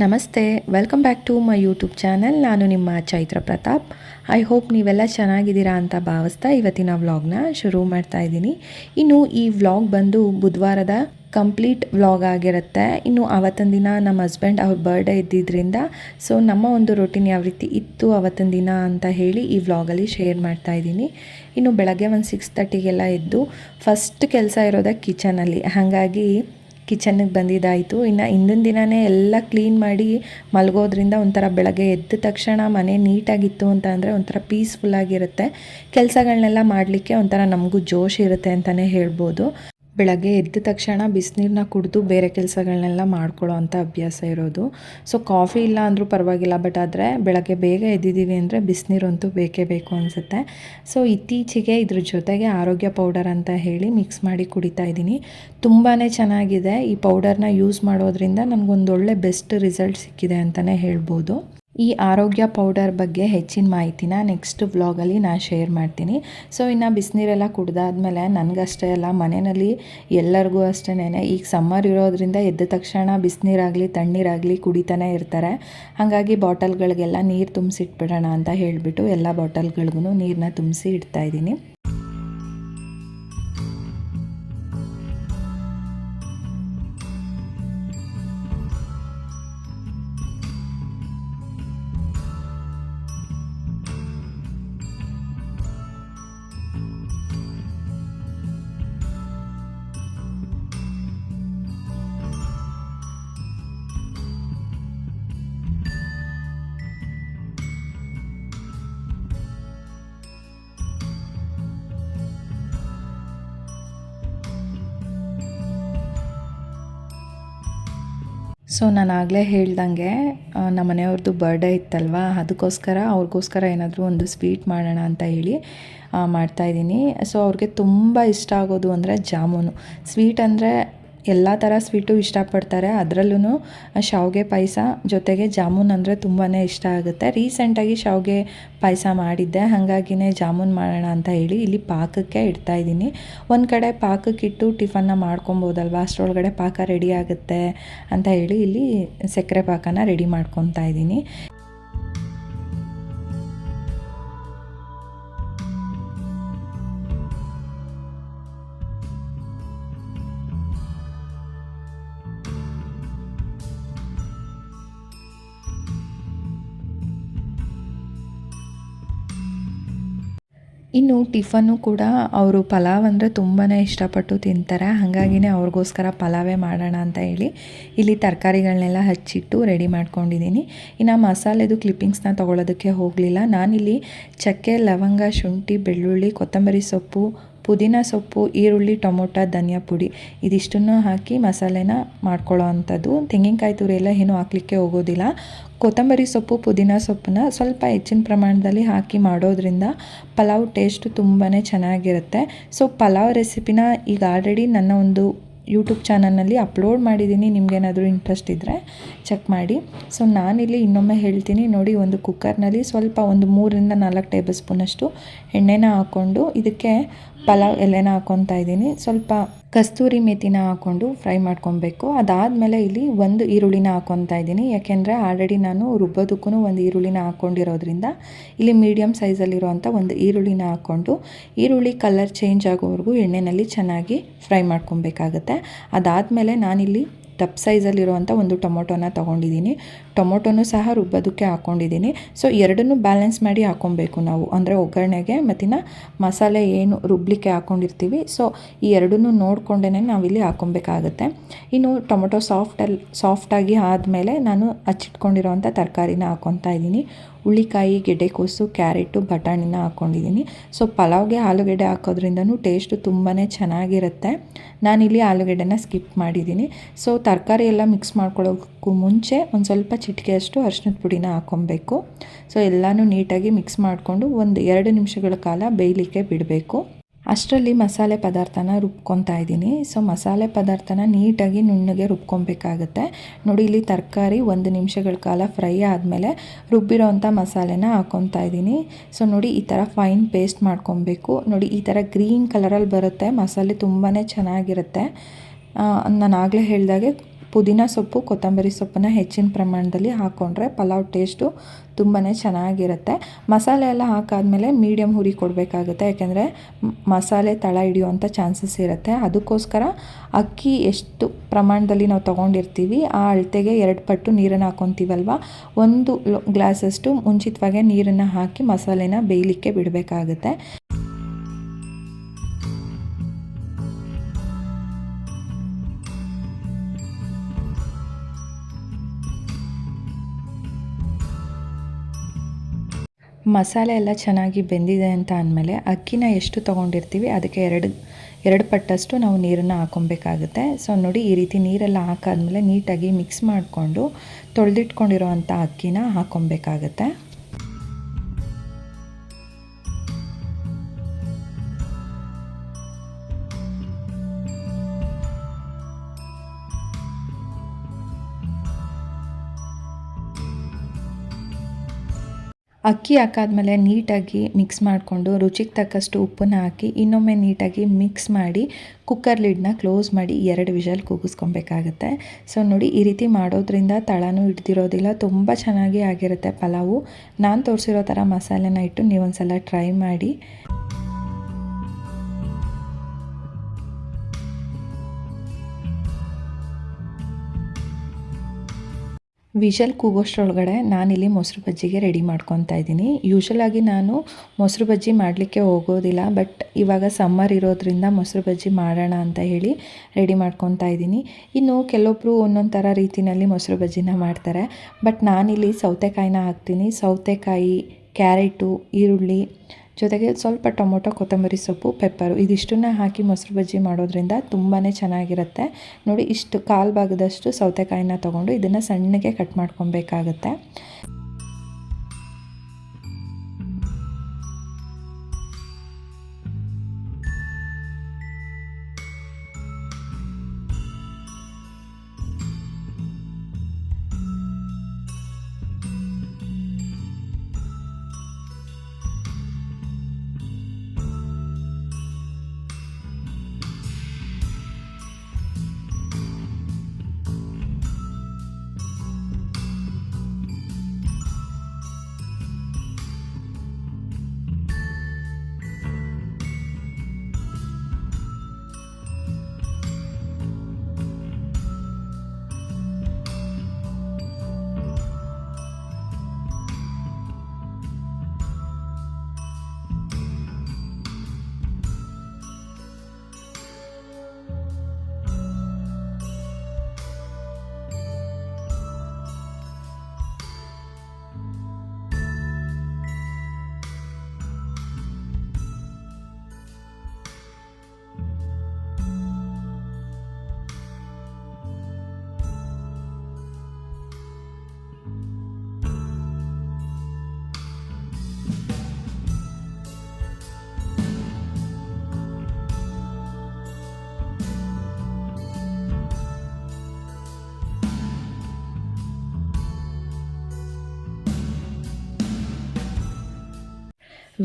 ನಮಸ್ತೆ, welcome back to my YouTube channel. ನಾನು ನಿಮ್ಮ ಚೈತ್ರ ಪ್ರತಾಪ್. ಐ ಹೋಪ್ ನೀವೆಲ್ಲ ಚೆನ್ನಾಗಿದ್ದೀರಾ ಅಂತ ಭಾವಿಸ್ತಾ ಇವತ್ತಿನ ವ್ಲಾಗ್ನ ಶುರು ಮಾಡ್ತಾ ಇದ್ದೀನಿ. ಇನ್ನು ಈ ವ್ಲಾಗ್ ಬಂದು ಬುಧವಾರದ ಕಂಪ್ಲೀಟ್ ವ್ಲಾಗ್ ಆಗಿರುತ್ತೆ. ಇನ್ನು ಆವತ್ತಿನ ದಿನ ನಮ್ಮ ಹಸ್ಬೆಂಡ್ ಅವ್ರ ಬರ್ಡೇ ಇದ್ದಿದ್ದರಿಂದ ಸೊ ನಮ್ಮ ಒಂದು ರೊಟೀನ್ ಯಾವ ರೀತಿ ಇತ್ತು ಆವತ್ತಿನ ದಿನ ಅಂತ ಹೇಳಿ ಈ ವ್ಲಾಗಲ್ಲಿ ಶೇರ್ ಮಾಡ್ತಾ ಇದ್ದೀನಿ. ಇನ್ನು ಬೆಳಗ್ಗೆ ಒಂದು 6:30ಗೆಲ್ಲ ಎದ್ದು ಫಸ್ಟ್ ಕೆಲಸ ಇರೋದೇ ಕಿಚನಲ್ಲಿ. ಹಾಗಾಗಿ ಕಿಚನ್ನಿಗೆ ಬಂದಿದ್ದಾಯಿತು. ಇನ್ನು ಹಿಂದಿನ ದಿನವೇ ಎಲ್ಲ ಕ್ಲೀನ್ ಮಾಡಿ ಮಲಗೋದ್ರಿಂದ ಒಂಥರ ಬೆಳಗ್ಗೆ ಎದ್ದ ತಕ್ಷಣ ಮನೆ ನೀಟಾಗಿತ್ತು ಅಂತ ಅಂದರೆ ಒಂಥರ ಪೀಸ್ಫುಲ್ಲಾಗಿರುತ್ತೆ. ಕೆಲಸಗಳನ್ನೆಲ್ಲ ಮಾಡಲಿಕ್ಕೆ ಒಂಥರ ನಮಗೂ ಜೋಶ್ ಇರುತ್ತೆ ಅಂತಲೇ ಹೇಳ್ಬೋದು. ಬೆಳಗ್ಗೆ ಎದ್ದ ತಕ್ಷಣ ಬಿಸಿನೀರನ್ನ ಕುಡಿದು ಬೇರೆ ಕೆಲಸಗಳನ್ನೆಲ್ಲ ಮಾಡ್ಕೊಳ್ಳೋ ಅಂಥ ಅಭ್ಯಾಸ ಇರೋದು. ಸೊ ಕಾಫಿ ಇಲ್ಲ ಅಂದರೂ ಪರವಾಗಿಲ್ಲ, ಬಟ್ ಆದರೆ ಬೆಳಗ್ಗೆ ಬೇಗ ಎದ್ದಿದ್ದೀವಿ ಅಂದರೆ ಬಿಸಿನೀರಂತೂ ಬೇಕೇ ಬೇಕು ಅನಿಸುತ್ತೆ. ಸೊ ಇತ್ತೀಚೆಗೆ ಇದ್ರ ಜೊತೆಗೆ ಆರೋಗ್ಯ ಪೌಡರ್ ಅಂತ ಹೇಳಿ ಮಿಕ್ಸ್ ಮಾಡಿ ಕುಡಿತಾ ಇದ್ದೀನಿ. ತುಂಬಾ ಚೆನ್ನಾಗಿದೆ. ಈ ಪೌಡರ್ನ ಯೂಸ್ ಮಾಡೋದ್ರಿಂದ ನನಗೊಂದೊಳ್ಳೆ ಬೆಸ್ಟ್ ರಿಸಲ್ಟ್ ಸಿಕ್ಕಿದೆ ಅಂತಲೇ ಹೇಳ್ಬೋದು. ಈ ಆರೋಗ್ಯ ಪೌಡರ್ ಬಗ್ಗೆ ಹೆಚ್ಚಿನ ಮಾಹಿತಿನ ನೆಕ್ಸ್ಟ್ ವ್ಲಾಗಲ್ಲಿ ನಾನು ಶೇರ್ ಮಾಡ್ತೀನಿ. ಸೊ ಇನ್ನು ಬಿಸಿನೀರೆಲ್ಲ ಕುಡ್ದಾದ್ಮೇಲೆ ನನಗಷ್ಟೇ ಅಲ್ಲ, ಮನೆಯಲ್ಲಿ ಎಲ್ಲರಿಗೂ ಅಷ್ಟೇ. ಈಗ ಸಮ್ಮರ್ ಇರೋದ್ರಿಂದ ಎದ್ದ ತಕ್ಷಣ ಬಿಸಿನೀರಾಗಲಿ ತಣ್ಣೀರಾಗಲಿ ಕುಡಿತಾನೆ ಇರ್ತಾರೆ. ಹಾಗಾಗಿ ಬಾಟಲ್ಗಳಿಗೆಲ್ಲ ನೀರು ತುಂಬಿಸಿಟ್ಬಿಡೋಣ ಅಂತ ಹೇಳಿಬಿಟ್ಟು ಎಲ್ಲ ಬಾಟಲ್ಗಳಿಗೂ ನೀರನ್ನ ತುಂಬಿಸಿ ಇಡ್ತಾಯಿದ್ದೀನಿ. ಸೊ ನಾನು ಆಗಲೇ ಹೇಳ್ದಂಗೆ ನಮ್ಮ ಮನೆಯವ್ರದ್ದು ಬರ್ಡೇ ಇತ್ತಲ್ವ, ಅದಕ್ಕೋಸ್ಕರ ಅವ್ರಿಗೋಸ್ಕರ ಏನಾದರೂ ಒಂದು ಸ್ವೀಟ್ ಮಾಡೋಣ ಅಂತ ಹೇಳಿ ಮಾಡ್ತಾಯಿದ್ದೀನಿ. ಸೊ ಅವ್ರಿಗೆ ತುಂಬ ಇಷ್ಟ ಆಗೋದು ಅಂದರೆ ಜಾಮೂನು. ಸ್ವೀಟ್ ಅಂದರೆ ಎಲ್ಲ ಥರ ಸ್ವೀಟು ಇಷ್ಟಪಡ್ತಾರೆ. ಅದರಲ್ಲೂ ಶಾವಿಗೆ ಪಾಯಸ ಜೊತೆಗೆ ಜಾಮೂನ್ ಅಂದರೆ ತುಂಬಾ ಇಷ್ಟ ಆಗುತ್ತೆ. ರೀಸೆಂಟಾಗಿ ಶಾವಿಗೆ ಪಾಯಸ ಮಾಡಿದ್ದೆ, ಹಾಗಾಗಿನೇ ಜಾಮೂನ್ ಮಾಡೋಣ ಅಂತ ಹೇಳಿ ಇಲ್ಲಿ ಪಾಕಕ್ಕೆ ಇಡ್ತಾಯಿದ್ದೀನಿ. ಒಂದು ಕಡೆ ಪಾಕಕ್ಕಿಟ್ಟು ಟಿಫನ್ನ ಮಾಡ್ಕೊಬೋದಲ್ವ, ಅಷ್ಟರೊಳಗಡೆ ಪಾಕ ರೆಡಿ ಆಗುತ್ತೆ ಅಂತ ಹೇಳಿ ಇಲ್ಲಿ ಸಕ್ಕರೆ ಪಾಕನ ರೆಡಿ ಮಾಡ್ಕೊತಾ ಇದ್ದೀನಿ. ಇನ್ನು ಟಿಫನ್ನು ಕೂಡ ಅವರು ಪಲಾವ್ ಅಂದರೆ ತುಂಬಾ ಇಷ್ಟಪಟ್ಟು ತಿಂತಾರೆ. ಹಾಗಾಗಿನೇ ಅವ್ರಿಗೋಸ್ಕರ ಪಲಾವೇ ಮಾಡೋಣ ಅಂತ ಹೇಳಿ ಇಲ್ಲಿ ತರಕಾರಿಗಳನ್ನೆಲ್ಲ ಹಚ್ಚಿಟ್ಟು ರೆಡಿ ಮಾಡ್ಕೊಂಡಿದ್ದೀನಿ. ಇನ್ನು ಮಸಾಲೆದು ಕ್ಲಿಪ್ಪಿಂಗ್ಸ್ನ ತೊಗೊಳೋದಕ್ಕೆ ಹೋಗಲಿಲ್ಲ. ನಾನಿಲ್ಲಿ ಚಕ್ಕೆ, ಲವಂಗ, ಶುಂಠಿ, ಬೆಳ್ಳುಳ್ಳಿ, ಕೊತ್ತಂಬರಿ ಸೊಪ್ಪು, ಪುದೀನ ಸೊಪ್ಪು, ಈರುಳ್ಳಿ, ಟೊಮೊಟೊ, ಧನಿಯಾ ಪುಡಿ ಇದಿಷ್ಟನ್ನು ಹಾಕಿ ಮಸಾಲೆನ ಮಾಡ್ಕೊಳ್ಳೋ ಅಂಥದ್ದು. ತೆಂಗಿನಕಾಯಿ ತುರಿ ಎಲ್ಲ ಏನೂ ಹಾಕಲಿಕ್ಕೆ ಹೋಗೋದಿಲ್ಲ. ಕೊತ್ತಂಬರಿ ಸೊಪ್ಪು, ಪುದೀನ ಸೊಪ್ಪನ್ನ ಸ್ವಲ್ಪ ಹೆಚ್ಚಿನ ಪ್ರಮಾಣದಲ್ಲಿ ಹಾಕಿ ಮಾಡೋದ್ರಿಂದ ಪಲಾವ್ ಟೇಸ್ಟು ತುಂಬಾ ಚೆನ್ನಾಗಿರುತ್ತೆ. ಸೊ ಪಲಾವ್ ರೆಸಿಪಿನ ಈಗ ಆಲ್ರೆಡಿ ನನ್ನ ಒಂದು ಯೂಟ್ಯೂಬ್ ಚಾನಲ್ನಲ್ಲಿ ಅಪ್ಲೋಡ್ ಮಾಡಿದ್ದೀನಿ. ನಿಮಗೇನಾದರೂ ಇಂಟ್ರೆಸ್ಟ್ ಇದ್ದರೆ ಚೆಕ್ ಮಾಡಿ. ಸೊ ನಾನಿಲ್ಲಿ ಇನ್ನೊಮ್ಮೆ ಹೇಳ್ತೀನಿ ನೋಡಿ, ಒಂದು ಕುಕ್ಕರ್ನಲ್ಲಿ ಸ್ವಲ್ಪ ಒಂದು 3-4 ಟೇಬಲ್ ಸ್ಪೂನಷ್ಟು ಎಣ್ಣೆನ ಹಾಕ್ಕೊಂಡು ಇದಕ್ಕೆ ಪಲಾವ್ ಎಲೆನ ಹಾಕ್ಕೊತಾ ಇದ್ದೀನಿ. ಸ್ವಲ್ಪ ಕಸ್ತೂರಿ ಮೆಥಿನ ಹಾಕ್ಕೊಂಡು ಫ್ರೈ ಮಾಡ್ಕೊಬೇಕು. ಅದಾದಮೇಲೆ ಇಲ್ಲಿ ಒಂದು ಈರುಳ್ಳಿನ ಹಾಕ್ಕೊತಾ ಇದ್ದೀನಿ. ಯಾಕೆಂದರೆ ಆಲ್ರೆಡಿ ನಾನು ರುಬ್ಬೋದಕ್ಕೂ ಒಂದು ಈರುಳ್ಳಿನ ಹಾಕ್ಕೊಂಡಿರೋದ್ರಿಂದ ಇಲ್ಲಿ ಮೀಡಿಯಮ್ ಸೈಜಲ್ಲಿರುವಂಥ ಒಂದು ಈರುಳ್ಳಿನ ಹಾಕ್ಕೊಂಡು ಈರುಳ್ಳಿ ಕಲರ್ ಚೇಂಜ್ ಆಗೋವರೆಗೂ ಎಣ್ಣೆಯಲ್ಲಿ ಚೆನ್ನಾಗಿ ಫ್ರೈ ಮಾಡ್ಕೊಬೇಕಾಗತ್ತೆ. ಅದಾದಮೇಲೆ ನಾನಿಲ್ಲಿ ಟಪ್ ಸೈಜಲ್ಲಿರುವಂಥ ಒಂದು ಟೊಮೊಟೊನ ತೊಗೊಂಡಿದ್ದೀನಿ. ಟೊಮೊಟೊನೂ ಸಹ ರುಬ್ಬೋದಕ್ಕೆ ಹಾಕ್ಕೊಂಡಿದ್ದೀನಿ. ಸೊ ಎರಡನ್ನೂ ಬ್ಯಾಲೆನ್ಸ್ ಮಾಡಿ ಹಾಕ್ಕೊಬೇಕು ನಾವು, ಅಂದರೆ ಒಗ್ಗರಣೆಗೆ ಮತ್ತಿನ ಮಸಾಲೆ ಏನು ರುಬ್ಲಿಕ್ಕೆ ಹಾಕ್ಕೊಂಡಿರ್ತೀವಿ. ಸೊ ಈ ಎರಡನ್ನೂ ನೋಡಿಕೊಂಡೇ ನಾವಿಲ್ಲಿ ಹಾಕ್ಕೊಬೇಕಾಗತ್ತೆ. ಇನ್ನು ಟೊಮೊಟೊ ಸಾಫ್ಟಾಗಿ ಆದಮೇಲೆ ನಾನು ಹಚ್ಚಿಟ್ಕೊಂಡಿರೋವಂಥ ತರಕಾರಿನ ಹಾಕ್ಕೊತಾ ಇದ್ದೀನಿ. ಹುಳ್ಳಿಕಾಯಿ, ಗೆಡ್ಡೆಕೋಸು, ಕ್ಯಾರೆಟು, ಬಟಾಣಿನ ಹಾಕ್ಕೊಂಡಿದ್ದೀನಿ. ಸೊ ಪಲಾವ್ಗೆ ಆಲೂಗೆಡ್ಡೆ ಹಾಕೋದ್ರಿಂದನೂ ಟೇಸ್ಟು ತುಂಬಾ ಚೆನ್ನಾಗಿರುತ್ತೆ. ನಾನಿಲ್ಲಿ ಆಲೂಗೆಡ್ಡೆನ ಸ್ಕಿಪ್ ಮಾಡಿದ್ದೀನಿ. ಸೊ ತರಕಾರಿ ಎಲ್ಲ ಮಿಕ್ಸ್ ಮಾಡ್ಕೊಳ್ಳೋಕ್ಕೂ ಮುಂಚೆ ಒಂದು ಸ್ವಲ್ಪ ಚಿಟಿಕೆಯಷ್ಟು ಅರಿಶಿನದ ಪುಡಿನ ಹಾಕ್ಕೊಬೇಕು. ಸೊ ಎಲ್ಲನೂ ನೀಟಾಗಿ ಮಿಕ್ಸ್ ಮಾಡಿಕೊಂಡು ಒಂದು 2 ನಿಮಿಷಗಳ ಕಾಲ ಬೇಯಲಿಕ್ಕೆ ಬಿಡಬೇಕು. ಅಷ್ಟರಲ್ಲಿ ಮಸಾಲೆ ಪದಾರ್ಥನ ರುಬ್ಕೊತಾ ಇದ್ದೀನಿ. ಸೊ ಮಸಾಲೆ ಪದಾರ್ಥನ ನೀಟಾಗಿ ನುಣ್ಣಗೆ ರುಬ್ಕೊಬೇಕಾಗುತ್ತೆ. ನೋಡಿ ಇಲ್ಲಿ ತರಕಾರಿ 1 ನಿಮಿಷಗಳ ಕಾಲ ಫ್ರೈ ಆದಮೇಲೆ ರುಬ್ಬಿರೋವಂಥ ಮಸಾಲೆನ ಹಾಕ್ಕೊತಾ ಇದ್ದೀನಿ. ಸೊ ನೋಡಿ ಈ ಥರ ಫೈನ್ ಪೇಸ್ಟ್ ಮಾಡ್ಕೊಬೇಕು. ನೋಡಿ ಈ ಥರ ಗ್ರೀನ್ ಕಲರಲ್ಲಿ ಬರುತ್ತೆ. ಮಸಾಲೆ ತುಂಬಾ ಚೆನ್ನಾಗಿರುತ್ತೆ. ನಾನು ಆಗಲೇ ಹೇಳಿದಾಗೆ ಪುದೀನ ಸೊಪ್ಪು ಕೊತ್ತಂಬರಿ ಸೊಪ್ಪನ್ನು ಹೆಚ್ಚಿನ ಪ್ರಮಾಣದಲ್ಲಿ ಹಾಕ್ಕೊಂಡ್ರೆ ಪಲಾವ್ ಟೇಸ್ಟು ತುಂಬಾ ಚೆನ್ನಾಗಿರುತ್ತೆ. ಮಸಾಲೆ ಎಲ್ಲ ಹಾಕಾದ್ಮೇಲೆ ಮೀಡಿಯಮ್ ಹುರಿ ಕೊಡಬೇಕಾಗುತ್ತೆ, ಯಾಕೆಂದರೆ ಮಸಾಲೆ ತಳ ಹಿಡಿಯುವಂಥ ಚಾನ್ಸಸ್ ಇರುತ್ತೆ. ಅದಕ್ಕೋಸ್ಕರ ಅಕ್ಕಿ ಎಷ್ಟು ಪ್ರಮಾಣದಲ್ಲಿ ನಾವು ತೊಗೊಂಡಿರ್ತೀವಿ ಆ ಅಳತೆಗೆ 2 ಪಟ್ಟು ನೀರನ್ನು ಹಾಕ್ಕೊತೀವಲ್ವ, 1 ಗ್ಲಾಸಷ್ಟು ಮುಂಚಿತವಾಗೇ ನೀರನ್ನು ಹಾಕಿ ಮಸಾಲೆನ ಬೇಯಲಿಕ್ಕೆ ಬಿಡಬೇಕಾಗುತ್ತೆ. ಮಸಾಲೆ ಎಲ್ಲ ಚೆನ್ನಾಗಿ ಬೆಂದಿದೆ ಅಂತ ಅಂದಮೇಲೆ ಅಕ್ಕಿನ ಎಷ್ಟು ತೊಗೊಂಡಿರ್ತೀವಿ ಅದಕ್ಕೆ ಎರಡು ಪಟ್ಟಷ್ಟು ನಾವು ನೀರನ್ನು ಹಾಕ್ಕೊಬೇಕಾಗುತ್ತೆ. ಸೊ ನೋಡಿ, ಈ ರೀತಿ ನೀರೆಲ್ಲ ಹಾಕಾದ್ಮೇಲೆ ನೀಟಾಗಿ ಮಿಕ್ಸ್ ಮಾಡಿಕೊಂಡು ತೊಳೆದಿಟ್ಕೊಂಡಿರೋವಂಥ ಅಕ್ಕಿನ ಹಾಕ್ಕೊಬೇಕಾಗತ್ತೆ. ಅಕ್ಕಿ ಹಾಕಾದ್ಮೇಲೆ ನೀಟಾಗಿ ಮಿಕ್ಸ್ ಮಾಡಿಕೊಂಡು ರುಚಿಗೆ ತಕ್ಕಷ್ಟು ಉಪ್ಪನ್ನು ಹಾಕಿ ಇನ್ನೊಮ್ಮೆ ನೀಟಾಗಿ ಮಿಕ್ಸ್ ಮಾಡಿ ಕುಕ್ಕರ್ ಲಿಡ್ನ ಕ್ಲೋಸ್ ಮಾಡಿ 2 ವಿಷಲ್ ಕೂಗಿಸ್ಕೊಬೇಕಾಗತ್ತೆ. ಸೊ ನೋಡಿ, ಈ ರೀತಿ ಮಾಡೋದ್ರಿಂದ ತಳನೂ ಹಿಡ್ದಿರೋದಿಲ್ಲ, ತುಂಬ ಚೆನ್ನಾಗಿ ಆಗಿರುತ್ತೆ ಪಲಾವು. ನಾನು ತೋರಿಸಿರೋ ಥರ ಮಸಾಲೆನ ಇಟ್ಟು ನೀವೊಂದ್ಸಲ ಟ್ರೈ ಮಾಡಿ. ವಿಷಲ್ ಕೂಗೋಷ್ಟರೊಳಗಡೆ ನಾನಿಲ್ಲಿ ಮೊಸರು ಬಜ್ಜಿಗೆ ರೆಡಿ ಮಾಡ್ಕೊತಾ ಇದ್ದೀನಿ. ಯೂಶ್ವಲಾಗಿ ನಾನು ಮೊಸರು ಬಜ್ಜಿ ಮಾಡಲಿಕ್ಕೆ ಹೋಗೋದಿಲ್ಲ, ಬಟ್ ಇವಾಗ ಸಮ್ಮರ್ ಇರೋದ್ರಿಂದ ಮೊಸರು ಬಜ್ಜಿ ಮಾಡೋಣ ಅಂತ ಹೇಳಿ ರೆಡಿ ಮಾಡ್ಕೊತಾ ಇದ್ದೀನಿ. ಇನ್ನು ಕೆಲವೊಬ್ಬರು ಒಂದೊಂದು ಥರ ರೀತಿಯಲ್ಲಿ ಮೊಸರು ಬಜ್ಜಿನ ಮಾಡ್ತಾರೆ, ಬಟ್ ನಾನಿಲ್ಲಿ ಸೌತೆಕಾಯಿನ ಹಾಕ್ತೀನಿ. ಸೌತೆಕಾಯಿ, ಕ್ಯಾರೆಟು, ಈರುಳ್ಳಿ ಜೊತೆಗೆ ಸ್ವಲ್ಪ ಟೊಮೊಟೊ, ಕೊತ್ತಂಬರಿ ಸೊಪ್ಪು, ಪೆಪ್ಪರು ಇದಿಷ್ಟನ್ನು ಹಾಕಿ ಮೊಸರು ಬಜ್ಜಿ ಮಾಡೋದ್ರಿಂದ ತುಂಬಾ ಚೆನ್ನಾಗಿರುತ್ತೆ. ನೋಡಿ, ಇಷ್ಟು ಕಾಲು ಭಾಗದಷ್ಟು ಸೌತೆಕಾಯಿನ ತೊಗೊಂಡು ಇದನ್ನು ಸಣ್ಣಗೆ ಕಟ್ ಮಾಡ್ಕೊಬೇಕಾಗತ್ತೆ.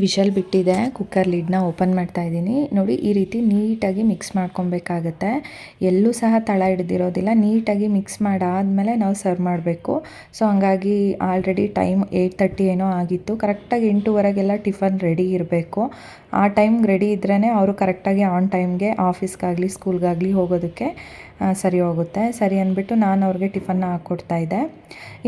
ವಿಷಲ್ ಬಿಟ್ಟಿದೆ, ಕುಕ್ಕರ್ ಲಿಡ್ನ ಓಪನ್ ಮಾಡ್ತಾ ಇದ್ದೀನಿ. ನೋಡಿ, ಈ ರೀತಿ ನೀಟಾಗಿ ಮಿಕ್ಸ್ ಮಾಡ್ಕೊಬೇಕಾಗತ್ತೆ. ಎಲ್ಲೂ ಸಹ ತಳ ಹಿಡ್ದಿರೋದಿಲ್ಲ. ನೀಟಾಗಿ ಮಿಕ್ಸ್ ಮಾಡಾದಮೇಲೆ ನಾವು ಸರ್ವ್ ಮಾಡಬೇಕು. ಸೊ ಹಂಗಾಗಿ ಆಲ್ರೆಡಿ ಟೈಮ್ 8:30 ಏನೋ ಆಗಿತ್ತು. ಕರೆಕ್ಟಾಗಿ 8:15ಗೆಲ್ಲ ಟಿಫನ್ ರೆಡಿ ಇರಬೇಕು. ಆ ಟೈಮ್ಗೆ ರೆಡಿ ಇದ್ರೇ ಅವರು ಕರೆಕ್ಟಾಗಿ ಆನ್ ಟೈಮ್ಗೆ ಆಫೀಸ್ಗಾಗಲಿ ಸ್ಕೂಲ್ಗಾಗಲಿ ಹೋಗೋದಕ್ಕೆ ಸರಿ ಹೋಗುತ್ತೆ. ಸರಿ ಅಂದ್ಬಿಟ್ಟು ನಾನು ಅವ್ರಿಗೆ ಟಿಫನ್ನ ಹಾಕ್ಕೊಡ್ತಾಯಿದ್ದೆ.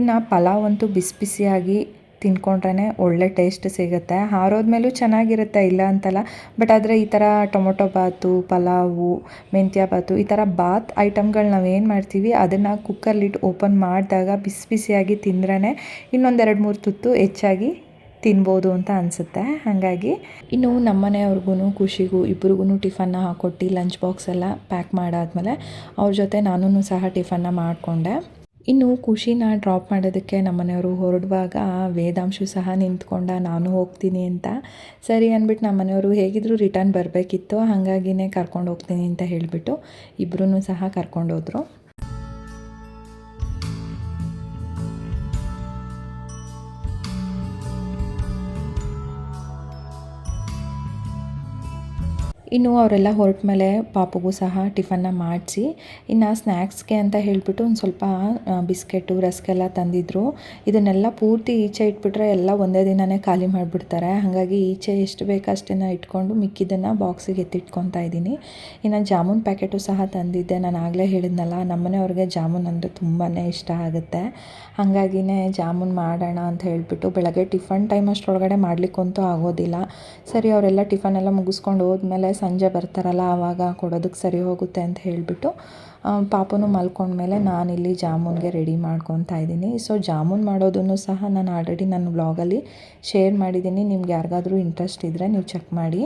ಇನ್ನು ಪಲಾವ್ ಅಂತೂ ಬಿಸಿ ಬಿಸಿಯಾಗಿ ತಿಂದ್ಕೊಂಡ್ರೆ ಒಳ್ಳೆ ಟೇಸ್ಟ್ ಸಿಗುತ್ತೆ. ಆರೋದ್ಮೇಲೂ ಚೆನ್ನಾಗಿರುತ್ತೆ, ಇಲ್ಲ ಅಂತಲ್ಲ. ಬಟ್ ಆದರೆ ಈ ಥರ ಟೊಮೊಟೊ ಬಾತು, ಪಲಾವು, ಮೆಂತ್ಯ ಬಾತು ಈ ಥರ ಬಾತ್ ಐಟಮ್ಗಳು ನಾವೇನು ಮಾಡ್ತೀವಿ ಅದನ್ನು ಕುಕ್ಕರ್ ಲಿಡ್ ಓಪನ್ ಮಾಡಿದಾಗ ಬಿಸಿ ಬಿಸಿಯಾಗಿ ತಿಂದ್ರೇ ಇನ್ನೊಂದು 2-3 ತುತ್ತು ಹೆಚ್ಚಾಗಿ ತಿನ್ಬೋದು ಅಂತ ಅನಿಸುತ್ತೆ. ಹಾಗಾಗಿ ಇನ್ನು ನಮ್ಮ ಮನೆಯವ್ರಿಗೂ ಖುಷಿಗೂ ಇಬ್ರಿಗೂ ಟಿಫನ್ನ ಹಾಕ್ಕೊಟ್ಟು ಲಂಚ್ ಬಾಕ್ಸ್ ಎಲ್ಲ ಪ್ಯಾಕ್ ಮಾಡಾದ್ಮೇಲೆ ಅವ್ರ ಜೊತೆ ನಾನೂ ಸಹ ಟಿಫನ್ನ ಮಾಡಿಕೊಂಡೆ. ಇನ್ನು ಖುಷಿನ ಡ್ರಾಪ್ ಮಾಡೋದಕ್ಕೆ ನಮ್ಮನೆಯವರು ಹೊರಡುವಾಗ ವೇದಾಂಶು ಸಹ ನಿಂತ್ಕೊಂಡ, ನಾನು ಹೋಗ್ತೀನಿ ಅಂತ. ಸರಿ ಅಂದ್ಬಿಟ್ಟು ನಮ್ಮನೆಯವರು ಹೇಗಿದ್ದರೂ ರಿಟರ್ನ್ ಬರಬೇಕಿತ್ತು, ಹಾಗಾಗಿನೇ ಕರ್ಕೊಂಡು ಹೋಗ್ತೀನಿ ಅಂತ ಹೇಳಿಬಿಟ್ಟು ಇಬ್ಬರೂ ಸಹ ಕರ್ಕೊಂಡೋದ್ರು. ಇನ್ನು ಅವರೆಲ್ಲ ಹೊರಟ ಮೇಲೆ ಪಾಪುಗೂ ಸಹ ಟಿಫನ್ನ ಮಾಡಿಸಿ ಇನ್ನು ಸ್ನ್ಯಾಕ್ಸ್ಗೆ ಅಂತ ಹೇಳಿಬಿಟ್ಟು ಒಂದು ಸ್ವಲ್ಪ ಬಿಸ್ಕೆಟು ರಸ್ಕ್ ಎಲ್ಲ ತಂದಿದ್ದರು. ಇದನ್ನೆಲ್ಲ ಪೂರ್ತಿ ಈಚೆ ಇಟ್ಬಿಟ್ರೆ ಎಲ್ಲ ಒಂದೇ ದಿನವೇ ಖಾಲಿ ಮಾಡಿಬಿಡ್ತಾರೆ. ಹಾಗಾಗಿ ಈಚೆ ಎಷ್ಟು ಬೇಕೋ ಅಷ್ಟನ್ನು ಇಟ್ಕೊಂಡು ಮಿಕ್ಕಿದ್ದನ್ನು ಬಾಕ್ಸಿಗೆ ಎತ್ತಿಟ್ಕೊತಾ ಇದ್ದೀನಿ. ಇನ್ನು ಜಾಮೂನ್ ಪ್ಯಾಕೆಟು ಸಹ ತಂದಿದ್ದೆ. ನಾನು ಆಗಲೇ ಹೇಳಿದ್ನಲ್ಲ, ನಮ್ಮನೆಯವ್ರಿಗೆ ಜಾಮೂನ್ ಅಂದರೆ ತುಂಬಾ ಇಷ್ಟ ಆಗುತ್ತೆ. ಹಾಗಾಗಿನೇ ಜಾಮೂನ್ ಮಾಡೋಣ ಅಂತ ಹೇಳಿಬಿಟ್ಟು ಬೆಳಗ್ಗೆ ಟಿಫನ್ ಟೈಮ್ ಅಷ್ಟರೊಳಗಡೆ ಮಾಡಲಿಕ್ಕಂತೂ ಆಗೋದಿಲ್ಲ. ಸರಿ ಅವರೆಲ್ಲ ಟಿಫನೆಲ್ಲ ಮುಗಿಸ್ಕೊಂಡು ಹೋದ್ಮೇಲೆ ಸಂಜೆ ಬರ್ತಾರಲ್ಲ ಆವಾಗ ಕೊಡೋದಕ್ಕೆ ಸರಿ ಹೋಗುತ್ತೆ ಅಂತ ಹೇಳಿಬಿಟ್ಟು ಪಾಪುನು ಮಲ್ಕೊಂಡ್ಮೇಲೆ ನಾನಿಲ್ಲಿ ಜಾಮೂನ್ಗೆ ರೆಡಿ ಮಾಡ್ಕೊತಾ ಇದ್ದೀನಿ. ಸೊ ಜಾಮೂನ್ ಮಾಡೋದನ್ನು ಸಹ ನಾನು ಆಲ್ರೆಡಿ ನನ್ನ ವ್ಲಾಗಲ್ಲಿ ಶೇರ್ ಮಾಡಿದ್ದೀನಿ. ನಿಮ್ಗೆ ಯಾರಿಗಾದ್ರೂ ಇಂಟ್ರೆಸ್ಟ್ ಇದ್ದರೆ ನೀವು ಚೆಕ್ ಮಾಡಿ.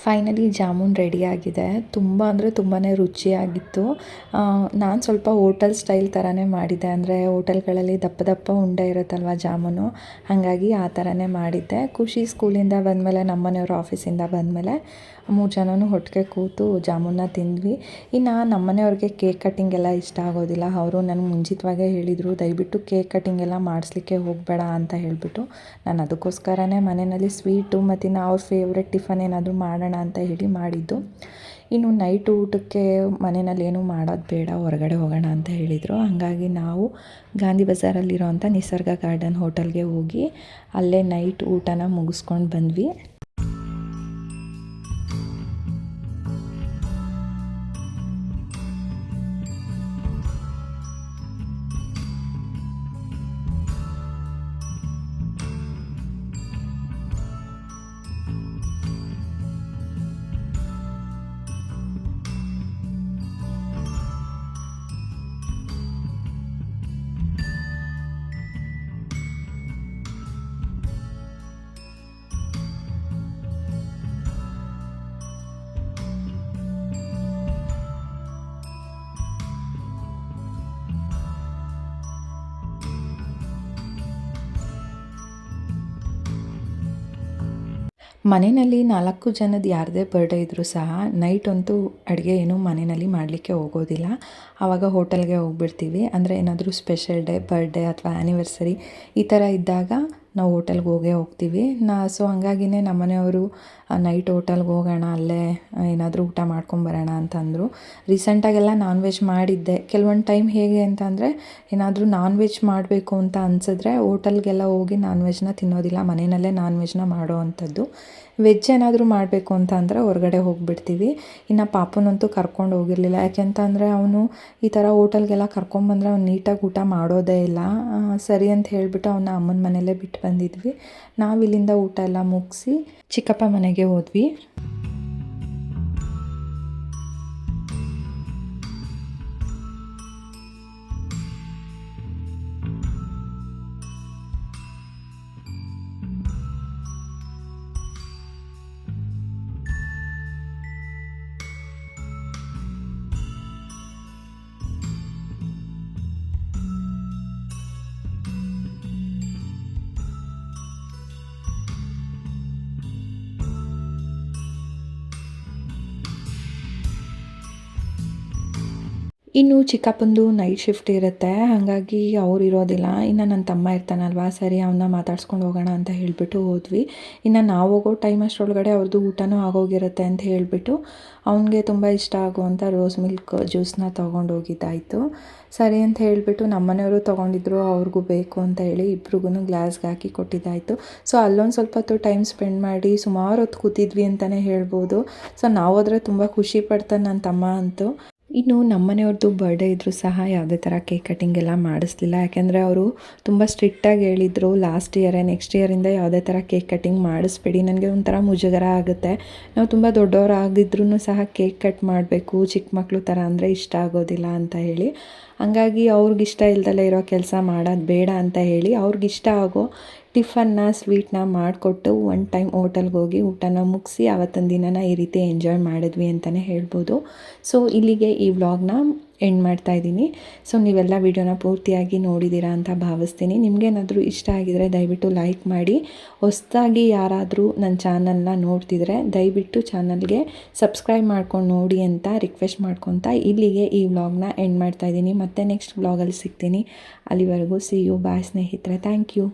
ಫೈನಲಿ ಜಾಮೂನ್ ರೆಡಿಯಾಗಿದೆ. ತುಂಬ ಅಂದರೆ ತುಂಬಾ ರುಚಿಯಾಗಿತ್ತು. ನಾನು ಸ್ವಲ್ಪ ಹೋಟೆಲ್ ಸ್ಟೈಲ್ ಥರನೇ ಮಾಡಿದ್ದೆ. ಅಂದರೆ ಹೋಟೆಲ್ಗಳಲ್ಲಿ ದಪ್ಪ ದಪ್ಪ ಉಂಡೆ ಇರುತ್ತಲ್ವ ಜಾಮೂನು, ಹಾಗಾಗಿ ಆ ಥರನೇ ಮಾಡಿದ್ದೆ. ಖುಷಿ ಸ್ಕೂಲಿಂದ ಬಂದಮೇಲೆ ನಮ್ಮನೆಯವರು ಆಫೀಸಿಂದ ಬಂದಮೇಲೆ 3 ಜನನೂ ಒಟ್ಟಿಗೆ ಕೂತು ಜಾಮೂನ್ನ ತಿಂದ್ವಿ. ಇನ್ನು ನಮ್ಮನೆಯವ್ರಿಗೆ ಕೇಕ್ ಕಟ್ಟಿಂಗ್ ಎಲ್ಲ ಇಷ್ಟ ಆಗೋದಿಲ್ಲ. ಅವರು ನನಗೆ ಮುಂಚಿತವಾಗೇ ಹೇಳಿದರು, ದಯವಿಟ್ಟು ಕೇಕ್ ಕಟ್ಟಿಂಗ್ ಎಲ್ಲ ಮಾಡಿಸ್ಲಿಕ್ಕೆ ಹೋಗಬೇಡ ಅಂತ ಹೇಳಿಬಿಟ್ಟು. ನಾನು ಅದಕ್ಕೋಸ್ಕರನೇ ಮನೆಯಲ್ಲಿ ಸ್ವೀಟು ಮತ್ತು ಅವ್ರ ಫೇವ್ರೆಟ್ ಟಿಫನ್ ಏನಾದರೂ ಮಾಡೋಣ ಅಂತ ಹೇಳಿ ಮಾಡಿದ್ದು. ಇನ್ನು ನೈಟ್ ಊಟಕ್ಕೆ ಮನೆಯಲ್ಲಿ ಏನೂ ಮಾಡೋದು ಬೇಡ, ಹೊರಗಡೆ ಹೋಗೋಣ ಅಂತ ಹೇಳಿದರು. ಹಾಗಾಗಿ ನಾವು ಗಾಂಧಿ ಬಜಾರಲ್ಲಿರೋಂಥ ನಿಸರ್ಗ ಗಾರ್ಡನ್ ಹೋಟೆಲ್ಗೆ ಹೋಗಿ ಅಲ್ಲೇ ನೈಟ್ ಊಟನ ಮುಗಿಸ್ಕೊಂಡು ಬಂದ್ವಿ. ಮನೆಯಲ್ಲಿ 4 ಜನದ ಯಾರದೇ ಬರ್ಡೇ ಇದ್ದರೂ ಸಹ ನೈಟ್ ಅಂತೂ ಅಡುಗೆ ಏನೂ ಮನೆಯಲ್ಲಿ ಮಾಡಲಿಕ್ಕೆ ಹೋಗೋದಿಲ್ಲ. ಆವಾಗ ಹೋಟೆಲ್ಗೆ ಹೋಗ್ಬಿಡ್ತೀವಿ. ಅಂದರೆ ಏನಾದರೂ ಸ್ಪೆಷಲ್ ಡೇ, ಬರ್ಡೇ ಅಥವಾ ಆ್ಯನಿವರ್ಸರಿ ಈ ಥರ ಇದ್ದಾಗ ನಾವು ಹೋಟೆಲ್ಗೆ ಹೋಗ್ತೀವಿ. ಸೊ ಹಂಗಾಗಿನೇ ನಮ್ಮ ಮನೆಯವರು ನೈಟ್ ಹೋಟೆಲ್ಗೆ ಹೋಗೋಣ, ಅಲ್ಲೇ ಏನಾದರೂ ಊಟ ಮಾಡ್ಕೊಂಬರೋಣ ಅಂತಂದರು. ರೀಸೆಂಟಾಗೆಲ್ಲ ನಾನ್ ವೆಜ್ ಮಾಡಿದ್ದೆ. ಕೆಲವೊಂದು ಟೈಮ್ ಹೇಗೆ ಅಂತ ಅಂದರೆ ಏನಾದರೂ ನಾನ್ ವೆಜ್ ಮಾಡಬೇಕು ಅಂತ ಅನಿಸಿದ್ರೆ ಹೋಟೆಲ್ಗೆಲ್ಲ ಹೋಗಿ ನಾನ್ ವೆಜ್ನ ತಿನ್ನೋದಿಲ್ಲ, ಮನೆಯಲ್ಲೇ ನಾನ್ ವೆಜ್ನ ಮಾಡೋ ಅಂಥದ್ದು. ವೆಜ್ ಏನಾದರೂ ಮಾಡಬೇಕು ಅಂತ ಅಂದರೆ ಹೊರಗಡೆ ಹೋಗಿಬಿಡ್ತೀವಿ. ಇನ್ನು ಪಾಪುನಂತೂ ಕರ್ಕೊಂಡು ಹೋಗಿರಲಿಲ್ಲ. ಯಾಕೆಂತಂದರೆ ಅವನು ಈ ಥರ ಹೋಟೆಲ್ಗೆಲ್ಲ ಕರ್ಕೊಂಬಂದರೆ ಅವ್ನು ನೀಟಾಗಿ ಊಟ ಮಾಡೋದೇ ಇಲ್ಲ. ಸರಿ ಅಂತ ಹೇಳಿಬಿಟ್ಟು ಅವನ್ನ ಅಮ್ಮನ ಮನೆಯಲ್ಲೇ ಬಿಟ್ಟು ಬಂದಿದ್ವಿ. ನಾವಿಲ್ಲಿಂದ ಊಟ ಎಲ್ಲ ಮುಗಿಸಿ ಚಿಕ್ಕಪ್ಪ ಮನೆಗೆ ಹೋದ್ವಿ. ಇನ್ನು ಚಿಕ್ಕಪ್ಪಂದು ನೈಟ್ ಶಿಫ್ಟ್ ಇರುತ್ತೆ, ಹಾಗಾಗಿ ಅವ್ರು ಇರೋದಿಲ್ಲ. ಇನ್ನು ನನ್ನ ತಮ್ಮ ಇರ್ತಾನಲ್ವ, ಸರಿ ಅವನ್ನ ಮಾತಾಡ್ಸ್ಕೊಂಡು ಹೋಗೋಣ ಅಂತ ಹೇಳಿಬಿಟ್ಟು ಹೋದ್ವಿ. ಇನ್ನು ನಾವು ಹೋಗೋ ಟೈಮ್ ಅಷ್ಟರೊಳಗಡೆ ಅವ್ರದ್ದು ಊಟನೂ ಆಗೋಗಿರುತ್ತೆ ಅಂತ ಹೇಳಿಬಿಟ್ಟು ಅವನಿಗೆ ತುಂಬ ಇಷ್ಟ ಆಗುವಂಥ ರೋಸ್ ಮಿಲ್ಕ್ ಜ್ಯೂಸನ್ನ ತೊಗೊಂಡೋಗಿದ್ದಾಯಿತು. ಸರಿ ಅಂತ ಹೇಳಿಬಿಟ್ಟು ನಮ್ಮನೆಯವರು ತೊಗೊಂಡಿದ್ರು, ಅವ್ರಿಗೂ ಬೇಕು ಅಂತ ಹೇಳಿ ಇಬ್ರಿಗೂ ಗ್ಲಾಸ್ಗೆ ಹಾಕಿ ಕೊಟ್ಟಿದ್ದಾಯಿತು. ಸೊ ಅಲ್ಲೊಂದು ಸ್ವಲ್ಪ ಹೊತ್ತು ಟೈಮ್ ಸ್ಪೆಂಡ್ ಮಾಡಿ ಸುಮಾರು ಹೊತ್ತು ಕೂತಿದ್ವಿ ಅಂತಲೇ ಹೇಳ್ಬೋದು. ಸೊ ನಾವು ಹೋದರೆ ತುಂಬ ಖುಷಿ ಪಡ್ತಾನೆ ನನ್ನ ತಮ್ಮ ಅಂತೂ. ಇನ್ನು ನಮ್ಮನೆಯವ್ರದ್ದು ಬರ್ಡೇ ಇದ್ದರೂ ಸಹ ಯಾವುದೇ ಥರ ಕೇಕ್ ಕಟ್ಟಿಂಗ್ ಎಲ್ಲ ಮಾಡಿಸ್ಲಿಲ್ಲ. ಯಾಕೆಂದರೆ ಅವರು ತುಂಬ ಸ್ಟ್ರಿಕ್ಟಾಗಿ ಹೇಳಿದರು, ನೆಕ್ಸ್ಟ್ ಇಯರಿಂದ ಯಾವುದೇ ಥರ ಕೇಕ್ ಕಟ್ಟಿಂಗ್ ಮಾಡಿಸ್ಬೇಡಿ, ನನಗೆ ಒಂಥರ ಮುಜುಗರ ಆಗುತ್ತೆ. ನಾವು ತುಂಬ ದೊಡ್ಡವರಾಗಿದ್ರೂ ಸಹ ಕೇಕ್ ಕಟ್ ಮಾಡಬೇಕು, ಚಿಕ್ಕ ಮಕ್ಕಳು ಥರ ಅಂದರೆ ಇಷ್ಟ ಆಗೋದಿಲ್ಲ ಅಂತ ಹೇಳಿ. ಹಂಗಾಗಿ ಅವ್ರಿಗಿಷ್ಟ ಇಲ್ದಲೇ ಇರೋ ಕೆಲಸ ಮಾಡೋದು ಬೇಡ ಅಂತ ಹೇಳಿ ಅವ್ರಿಗಿಷ್ಟ ಆಗೋ ಟಿಫನ್ನ, ಸ್ವೀಟ್ನ ಮಾಡಿಕೊಟ್ಟು ಒನ್ ಟೈಮ್ ಹೋಟೆಲ್ಗೆ ಹೋಗಿ ಊಟನ ಮುಗಿಸಿ ಆವತ್ತಿನ ದಿನನ ಈ ರೀತಿ ಎಂಜಾಯ್ ಮಾಡಿದ್ವಿ ಅಂತಲೇ ಹೇಳ್ಬೋದು. ಸೊ ಇಲ್ಲಿಗೆ ಈ ವ್ಲಾಗ್ನ ಎಂಡ್ ಮಾಡ್ತಾಯಿದ್ದೀನಿ. ಸೊ ನೀವೆಲ್ಲ ವಿಡಿಯೋನ ಪೂರ್ತಿಯಾಗಿ ನೋಡಿದ್ದೀರಾ ಅಂತ ಭಾವಿಸ್ತೀನಿ. ನಿಮಗೇನಾದರೂ ಇಷ್ಟ ಆಗಿದರೆ ದಯವಿಟ್ಟು ಲೈಕ್ ಮಾಡಿ. ಹೊಸದಾಗಿ ಯಾರಾದರೂ ನನ್ನ ಚಾನಲ್ನ ನೋಡ್ತಿದ್ರೆ ದಯವಿಟ್ಟು ಚಾನಲ್ಗೆ ಸಬ್ಸ್ಕ್ರೈಬ್ ಮಾಡ್ಕೊಂಡು ನೋಡಿ ಅಂತ ರಿಕ್ವೆಸ್ಟ್ ಮಾಡ್ಕೊತಾ ಇಲ್ಲಿಗೆ ಈ ವ್ಲಾಗ್ನ ಎಂಡ್ ಮಾಡ್ತಾಯಿದ್ದೀನಿ. ಮತ್ತೆ ನೆಕ್ಸ್ಟ್ ವ್ಲಾಗಲ್ಲಿ ಸಿಗ್ತೀನಿ. ಅಲ್ಲಿವರೆಗೂ ಸಿ ಯು, ಬಾಯ್ ಸ್ನೇಹಿತರೆ. Thank you.